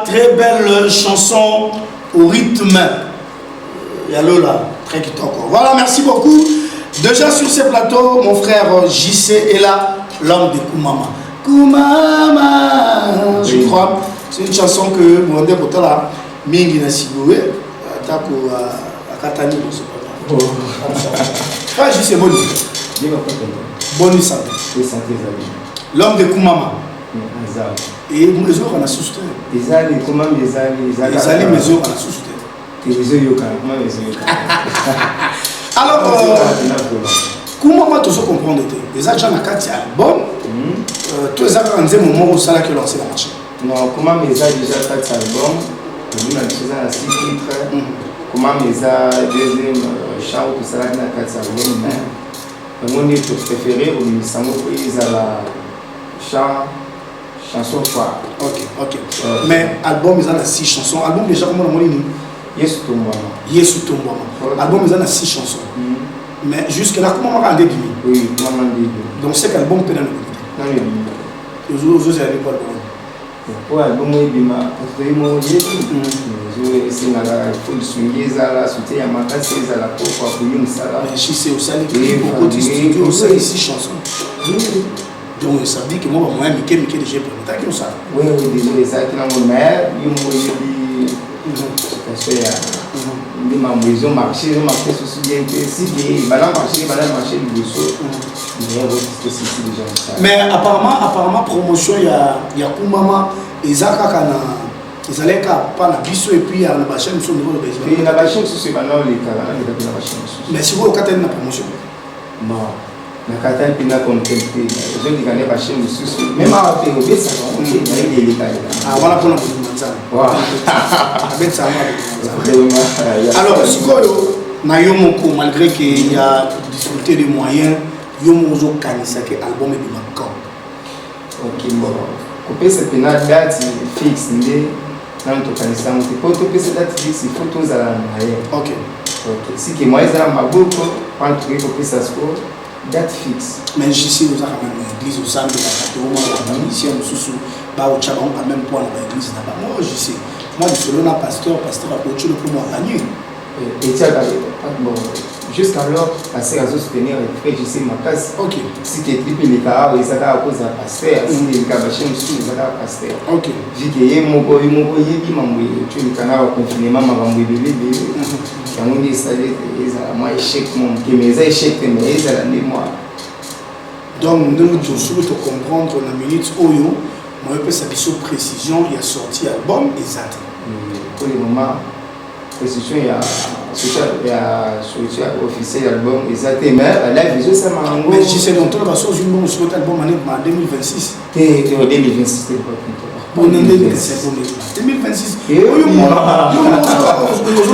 très belle chanson au rythme. Yalola, très kitoko. Voilà, merci beaucoup. Déjà sur ce plateau, mon frère JC est là, l'homme de Koumama. Koumama, je crois. C'est une chanson que mon député là, Mingi Nasigoué, Tako à Katani, je sais pas. Ah, JC, bonne nuit. Bonne nuit, santé. L'homme de Koumama. Et les autres, on a soutenu. Les alliés, comment les alliés, les alliés, les autres, on a soutenu. Alors, comment tu peux comprendre? Les agents ont 4 albums. Tous les agents ont un moment où ça a lancé la machine. Non, comment mes a déjà 4 albums? Nous avons déjà 6 titres. Comment mes a deuxième chant où ça a 4 albums. Mon livre préféré, au Samo, ils ont la chanson phare. Ok. Mais album, ils ont 6 chansons. Album déjà, comment on a dit? Yesu Tombouama. Album, ils ont 6 chansons. Mais jusque-là, comment on a dit? Oui, comment on a dit? Donc, c'est qu'album peut être non, oui. Les autres, c'est quoi l'album? Pour l'album, il faut swinguer la soutien à ma casse, à la peau, pour appuyer ça. Mais je sais aussi, il y a 6 chansons. Donc, ça dit que moi, je suis déjà présenté. Oui, désolé, ça qui est dans mon mère, il m'a dit marché sur ce bien si il va marcher le dessous. Mais apparemment promotion il y a Koumama et Zaka kana ils allaient pas la biso et puis à la chaîne sur le niveau de Bézibé. La chaîne sur ce banal les canaux de la chaîne. Mais si vous avez une promotion. Non. La Catane Pina comme quelqu'un, je dis qu'il y a pas chaîne sur même à faire au ça il y a des détails. Ah voilà pour la ça. Avec ça alors si quoi na yomoko malgré qu'il y a difficulté de moyens yomozo kanisa que album est bien quand. OK bon. Couper cette date fixe ndé dans ton kanisa on peut couper cette date fixe il faut tous à la moyenne. OK. Si que moi ça m'a beaucoup quand tu couper ça score date fixe. Mais ici nous avons quand même l'église au centre de la catégorie ici on sous ba au Tchad on quand même pour l'église là-bas. Moi je sais. Moi je suis là pasteur a coaché le pour moi gagner. Et tiens bon jusqu'alors passer à soutenir les frères je sais ma place. OK. Si tu es triple les cas et ça à cause à pasteur si les cas bachem sur les cas pasteur. OK. Vu que yé mon boy yebi mamwe tu le canal confinement mamwe bébé. On dit ça moi échec mon qui mes échec mais ils à l'année moi. Donc nous devons comprendre la minute oyo moi peut sa précision il y a sorti album exact. Pour le moment précision il y a social officiel album exact mais la vision ça m'a mais je sais donc la chose une bon sur album en 2026 et 2026 en 2026 et vous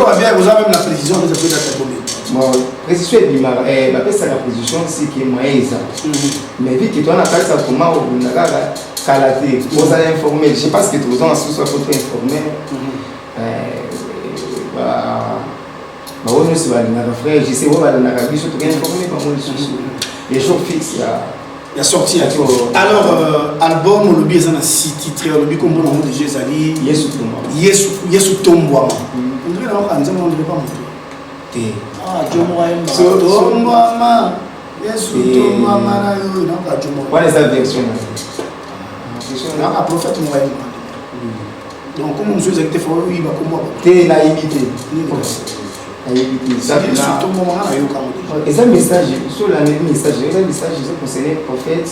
avez même la précision de cette album. Bon, précision est la précision c'est que moi mais vu que toi on a fait ça comment on a calaté vous allez informer je sais pas ce que tu as sous votre informer on se va frère je sais où va la rabbi surtout informer par moi les jours fixes il y a sorti alors album le bien dans 6 titres le bien comme on dit Jézali Yesu Tombouama on dirait là on ne dirait pas monter ah Tombouama Yesu Tombouama na yo na ka Tombouama what is that version là un prophète moyen donc comme monsieur exacté faut il va comment t'es naïveté ça dit surtout moment là yo comme et ça message sur la message ils ont concerné prophète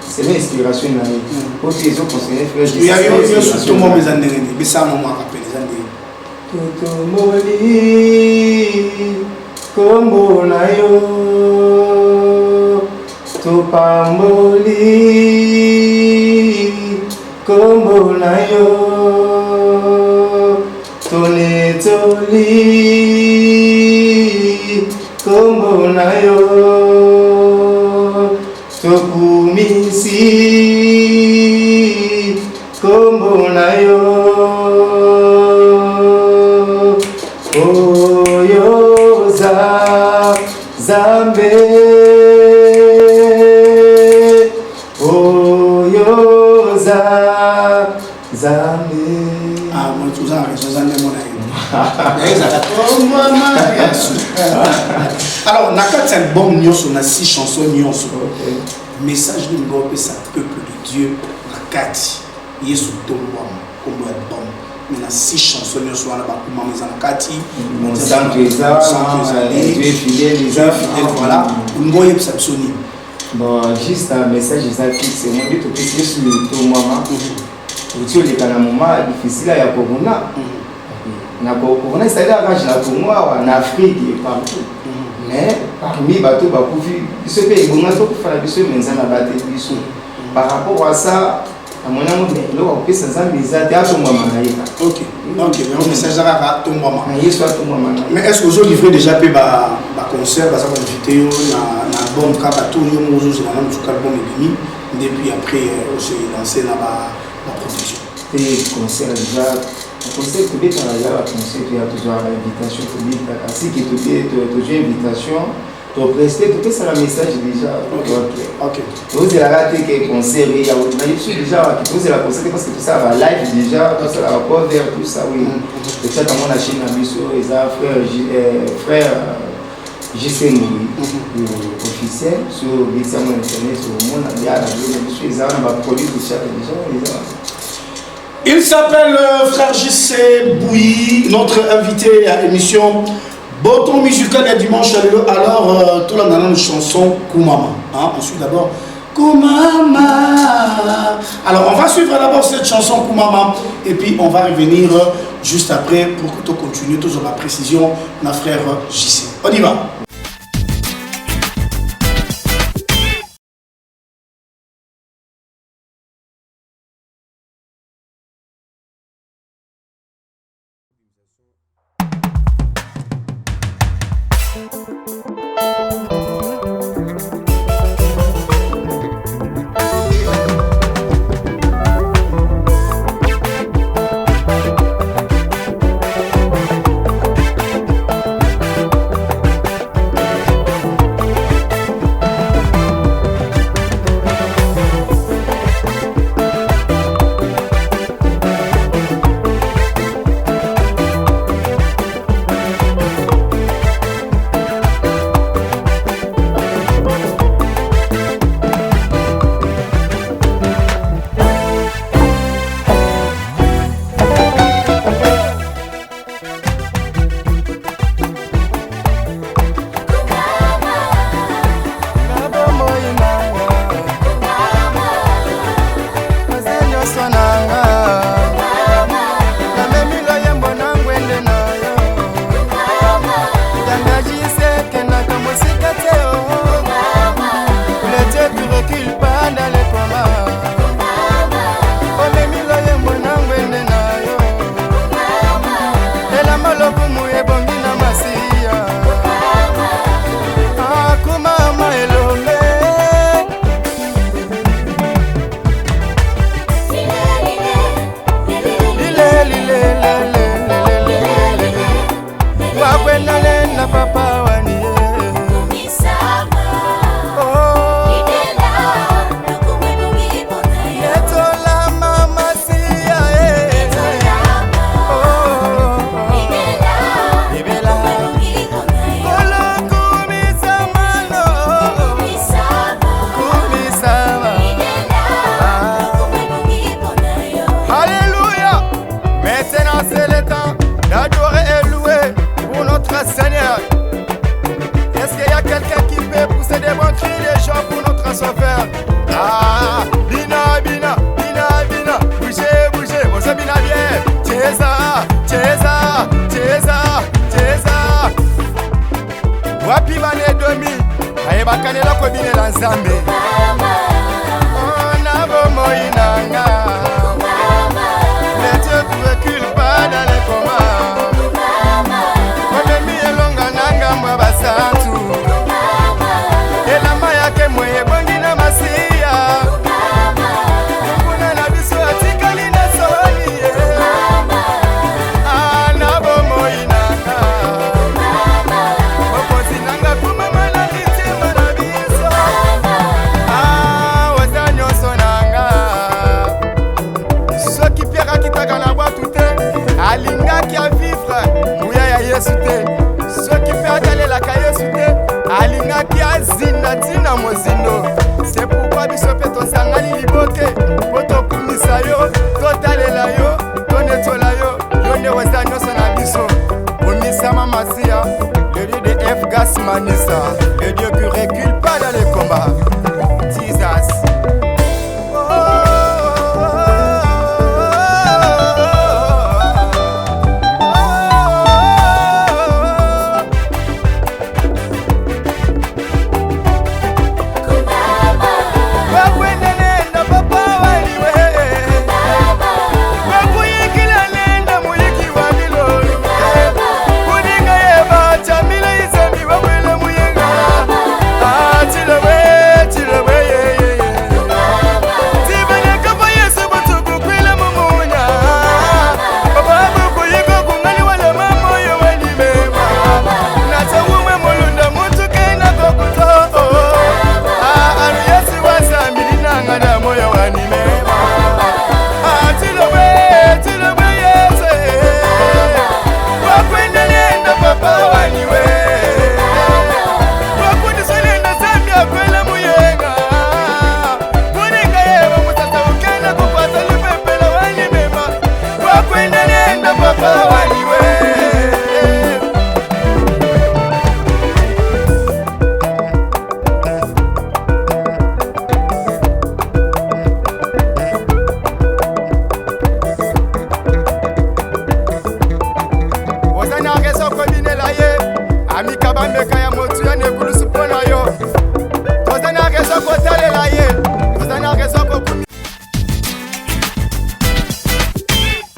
c'est l'inspiration là pour que ils ont concerné frère il y a eu surtout moment mes années mais ça moment rappelle les années Toto moli kombo na yo topamboli kombo na yo tonetoli kombo na yo tokumisi kombo na yo Zambe oyoza Zambe Ah, moi, tout ça, je suis en alors, dans cet album, on a 6 chansons. Message de l'Europe, c'est un peuple de Dieu. Nakati, Yesu Tomboam, comme album. On a 6 chansons, on a Nakati, on a Dieu fidèle, voilà. On a une bon, juste un message, c'est mon but, c'est sur le Tomboam. Vous avez un moment difficile à Corona. Corona, c'est en Afrique et partout. Mais parmi les bateaux, ce pays, il y a des par rapport à ça, à mon amour, il y a ok, mais message à ton moment. Mais est-ce que vous avez livré déjà un concert, parce que vous avez invité un album, depuis après, vous avez lancé la production. Et concert déjà. Le conseil public, il y a toujours l'invitation publique. Si tu as toujours invitation, tu as presté, tu as le message déjà. Ok. Vous avez raté quelques concerts, il y a déjà, vous avez la concert parce que tout ça va live déjà, tout ça va rapport vers tout ça, oui. Et ça, dans la Chine, les frère JC Moui, officiel, sur l'examen internet, sur le monde, il y a un produit de chaque déjà. Il s'appelle Frère JC Bouilly, notre invité à l'émission Boton musical et dimanche. Alors, tout le monde a une chanson Koumama. Ensuite, d'abord, Koumama. Alors, on va suivre d'abord cette chanson Koumama et puis on va revenir juste après pour que tu continues toujours la précision, ma frère JC. On y va. bwatu te alingaki avivre nguya ya Yesu te soki mpe atalelaka Yesu te alingaki azinda ntina mozindo. C'est pourquoi biso mpe tosangani liboke mpo tokumisa yo totalela yo tonetola yo yo nde weza nyonso na biso omisama Masia le lieu de F. Gas Manisa, le Dieu qui recule pas dans les combats. Jesus.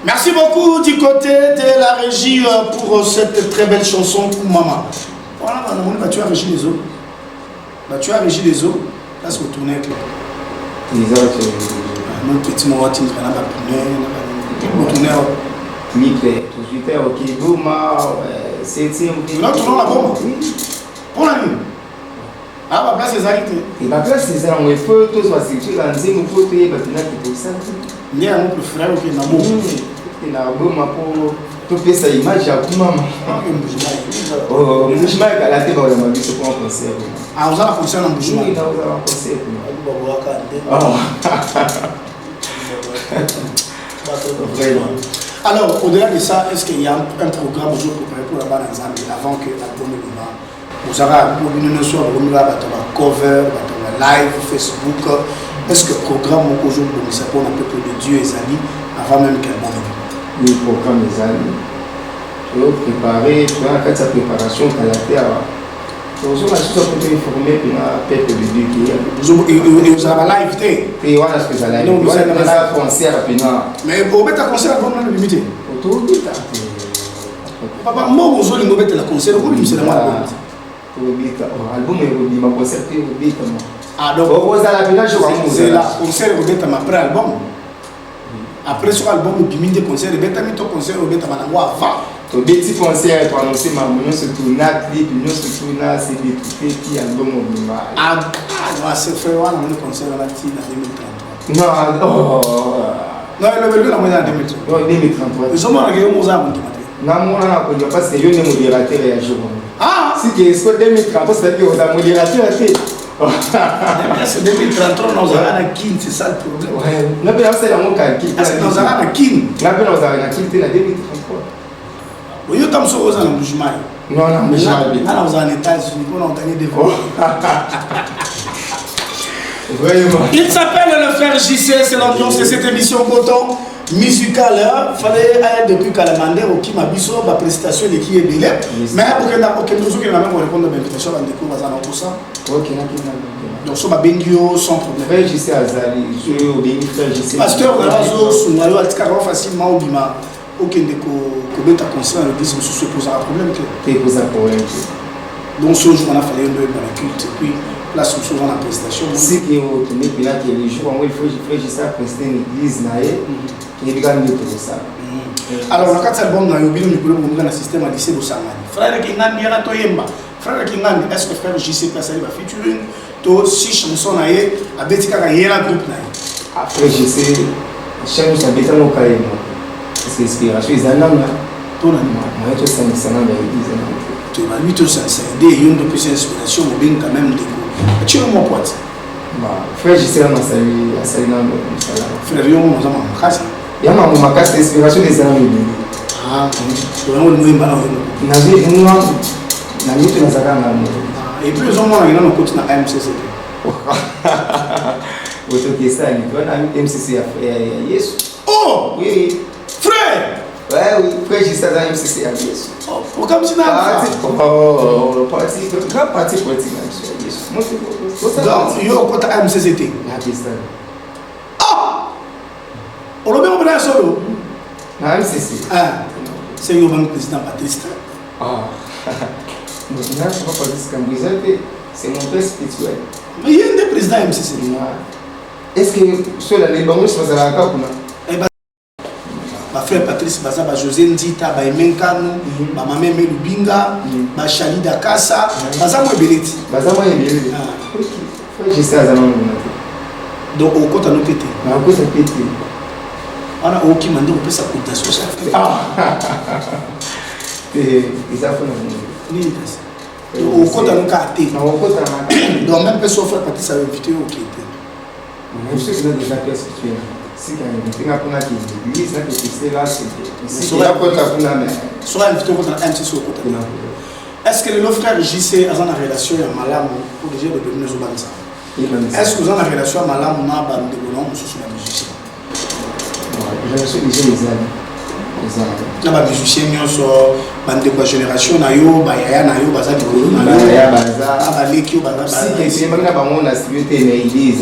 Merci beaucoup du côté de la régie pour cette très belle chanson pour maman. Voilà, tu as régi les eaux. Tu as régi les eaux. Là, c'est retourné avec mon petit moment, tu as pour la nuit. Ah, ma place, c'est ça. Et ma place, c'est ça. On est feu, tous, on va se dire, on est feu, on est feu, il y a un frère qui est dans mon il a un bon pour tout ça image à comment oh je m'ai à la tête dans ma vie c'est pour un concert ah vous avez un concert en Bouchement oui on a un concert alors au-delà de ça est-ce qu'il y a un programme aujourd'hui préparé pour la bande ensemble avant que l'album est vous avez une notion de la cover la live Facebook. Est-ce que le programme aujourd'hui pour un peuple de Dieu et amis avant même qu'elle m'en le programme des amis tu dois préparer tu dois faire sa préparation à la terre aujourd'hui on a tout pour informer puis on peuple de Dieu qui et vous avez la live et voilà ce que ça live non vous avez un concert puis mais vous mettez un concert avant de limiter autour de ça papa moi vous allez me mettre le concert vous me c'est la moi album est ma concert puis ah donc c'est la concert après album. Après sur l'album, il y a des concerts, il y a des concerts, il y a des avant. Au petit concert, pour annoncer ma monnaie, c'est tout là, clip, nous c'est tout là, c'est des petits albums au minimum. Ah, c'est fait, on a un concert en 2033. Non, non, il y a en 2033. Non, 2033. Ils ont marqué au Mozart. Non, moi, je ne sais pas si je suis modérateur et un jour. Ah, si tu es 2033, c'est que vous avez modérateur. C'est 2033, nous avons un kin, c'est ça le problème. Ouais, nous avons un kin. Est-ce que nous avons un kin? Nous avons un kin, c'est la 2033. Oui, nous sommes sur un Bouchement. Non, non, mais je suis en États-Unis, on a gagné des vols. Il s'appelle le frère JC, c'est l'ambiance de cette émission Coton musicale. Il fallait aller depuis Calamandé au qui m'a biso, ma prestation de qui est belle. Mais pour que nous ayons répondre à l'invitation, on découvre pour ça. Ok, donc ça va bien sans problème. Frère JC Azali, je suis obéi frère JC. Pasteur, on a raison, on a dit facilement au bima. Ok, que tu as conscient de dire que ce pose un problème. Tu poses un problème. Donc ce jour, on a fait un peu dans la culte. Et puis, place où on a la prestation. Si tu es retourné, puis là, tu es les jours où il faut que je fasse prester une église, il y a des pour ça. Alors, dans cet album, nous avons un système à lycée de Sangani. Frère Kingan, il y a Toyemba. Frère Kingan, est-ce que frère JC Place va featuring to 6 chansons à Betika, il y a un groupe. Après, je sais, chaque chose, ça dépend au cas. que inspiration ils en ont pour la moi je sais que ça n'a pas été tu vas lui tout ça c'est des yon de plus inspiration ou bien quand même des coups tu es mon pote frère je sais ma salut à salut dans le frère yon mon zaman khasi ya ma casse inspiration des amis ah tu vas nous mbala na vie moi na mitu na zakanga et puis ils ont moi na côté na MCC autokesani tu na MCC ya Yesu oh oui frère ouais oui frère je sais dans MCC ya Yesu oh comme si na parti grand parti politique na Yesu moi donc yo côté MCC na Pakistan ah on le met en place solo na MCC ah c'est yo banque président Baptiste ah non je ne sais pas dire c'est mon père spirituel. Mais il y a des présidents MCC. Est-ce que sur la Liban, je suis à la Cap? Ma frère Patrice Baza, José Ndita, Emenkano, ma maman Melubinga, ma Chalida Kassa, Baza moi Beleti. Baza moi Beleti. Je sais à Zaman. Donc au côté nous pété. Au côté pété. On a aucun mandat pour sa cotation. Ah. Et ça fait ni au côté nous caté. Au côté donc même personne frère Patrice a invité au qui était. Je sais que c'est déjà spirituel. Si quand il y a quelqu'un qui dit ça que c'est là c'est si il y a quelqu'un qui n'a soit invité au côté MCC au côté. Est-ce que le frère JC a une relation à Malam pour déjà de devenir Zobanza? Est-ce que vous avez une relation à Malam na bande de non sur la musicien? Je suis déjà les amis. Na ba musicien nyonso bande de génération na yo ba yaya na yo baza dikolo na yo ya baza abaleki yo baza si que c'est même na ba mona studio na idées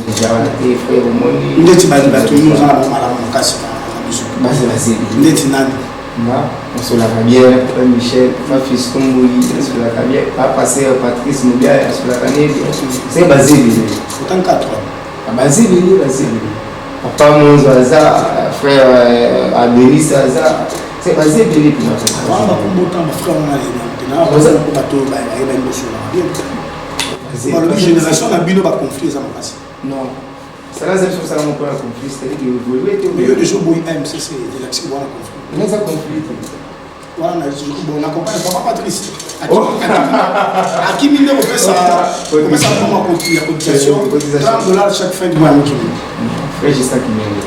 déjà na te frère moni ndeti ba to yo na ba mala makasi na biso basi ndeti nani na on se la bien Michel ma fils Komboli sur la cabière pas passer Patrice Moudia sur la cabière c'est basé autant qu'à toi basé papa mon zaza frère Adelis zaza c'est basé de puis on va combattre ma frère on a maintenant on va combattre ba ba bosso na bien la génération na bino ba conflit ça makasi non ça là c'est ça mon point conflit c'est que évoluer mais il y a des choses boy MCC de l'action on a conflit mais ça conflit voilà on accompagne papa Patrice à qui mine on fait ça comment conflit la cotisation $30 chaque fin du mois frère juste qui m'aime.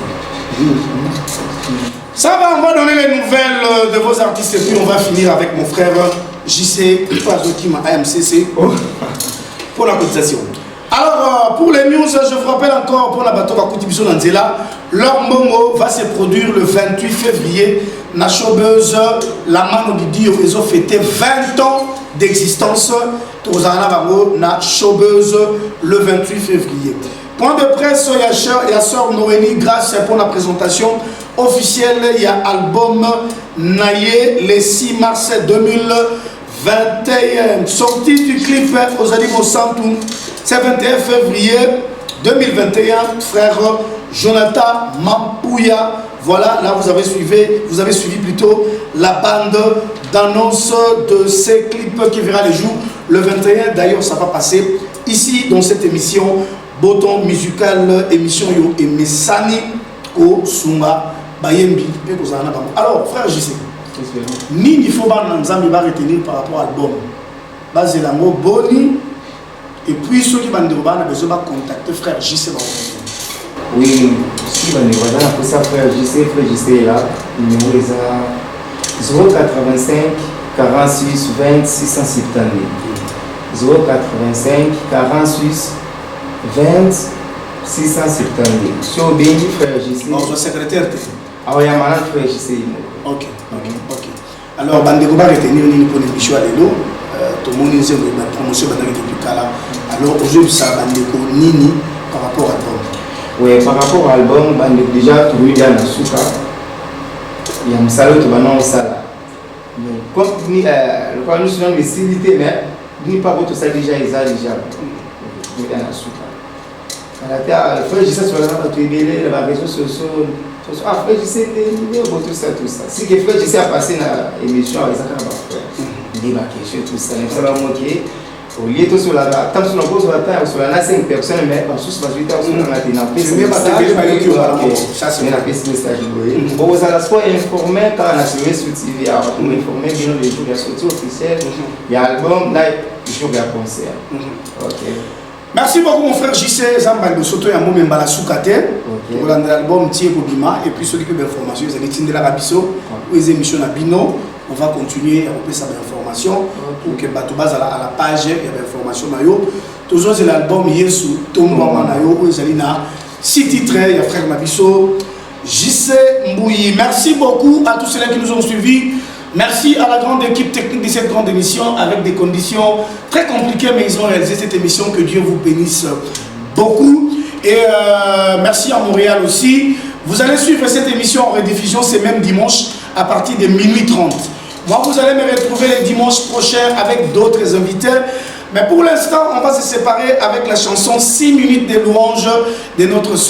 Ça va, on va donner les nouvelles de vos artistes et puis on va finir avec mon frère JC Pazokim à MCC pour la cotisation. Alors, pour les news, je vous rappelle encore pour la bateau Bakuti Biso Nanzela, leur momo va se produire le 28 février. La showbuzz, la mano du Dio, ils ont fêté 20 ans d'existence. Tozana Bango, na showbuzz le 28 février. Point de presse, il y a Sœur Noélie, grâce pour la présentation officielle. Il y a album Naye le 6 mars 2021. Sortie du clip aux Animaux Santou, c'est 21 février 2021. Frère Jonathan Mampouya. Voilà, là vous avez suivi plutôt la bande d'annonce de ces clips qui verra les jours le 21. D'ailleurs, ça va passer ici dans cette émission. Bouton musical émission yo et Messani au Sumba Bayembi et Kozana Bango. Alors frère JC, ni il faut pas nous va retenir par rapport à l'album. Basé l'ango boni et puis ceux qui vont dire on a besoin de contacter frère JC. Oui, si on est pour ça frère JC est là, le numéro est à 085 46 20 670 085 46 20 670. Sur Benji frère JC. Notre secrétaire. Ah oui, malade frère JC. Ok. Alors, Bandego va retenir une pour l'émission à l'élo. Tout le monde est une promotion depuis Kala. Alors, aujourd'hui, ça Bandego Nini par rapport à l'album. Oui, par rapport à l'album, Bandego déjà tout le monde a souka. Il y a un salaud qui va non au salaire. Comme le problème c'est une facilité, mais ni pas tout ça déjà il y a déjà. Il y a un souka. Le frère, je sais sur la réseau social. Ah, frère, je sais tout ça. Si le frère, je sais à passer dans l'émission avec ça, il débarque sur tout ça. Ça va moquer. Au lieu de sur la table sur la pause, sur la 5 personnes, mais en sous la suite, on a été dans le message. Bon, vous allez soit informer quand on a suivi sur TV, pour informer bien les jours de la sortie officielle, il y a l'album, là, il joue un concert. Ok. Merci beaucoup mon frère JC Zambaldo Soto et Ambo Membala Soukate pour l'album Thiego Bima et puis celui qui a l'information, ils ont été de la Rabiso, ou les émissions à Bino. On va continuer à repérer cette information pour que Batouba à la page, il y a l'information. Toujours c'est l'album Yesu, Tomba Manayo, où ils ont 6 titres, il y a frère Mabiso, JC Mbouyi. Merci beaucoup à tous ceux qui nous ont suivis. Merci à la grande équipe technique de cette grande émission avec des conditions très compliquées, mais ils ont réalisé cette émission. Que Dieu vous bénisse beaucoup. Et merci à Montréal aussi. Vous allez suivre cette émission en rediffusion ce même dimanche à partir de minuit 30. Moi, vous allez me retrouver les dimanches prochains avec d'autres invités. Mais pour l'instant, on va se séparer avec la chanson 6 minutes de louange de notre sœur.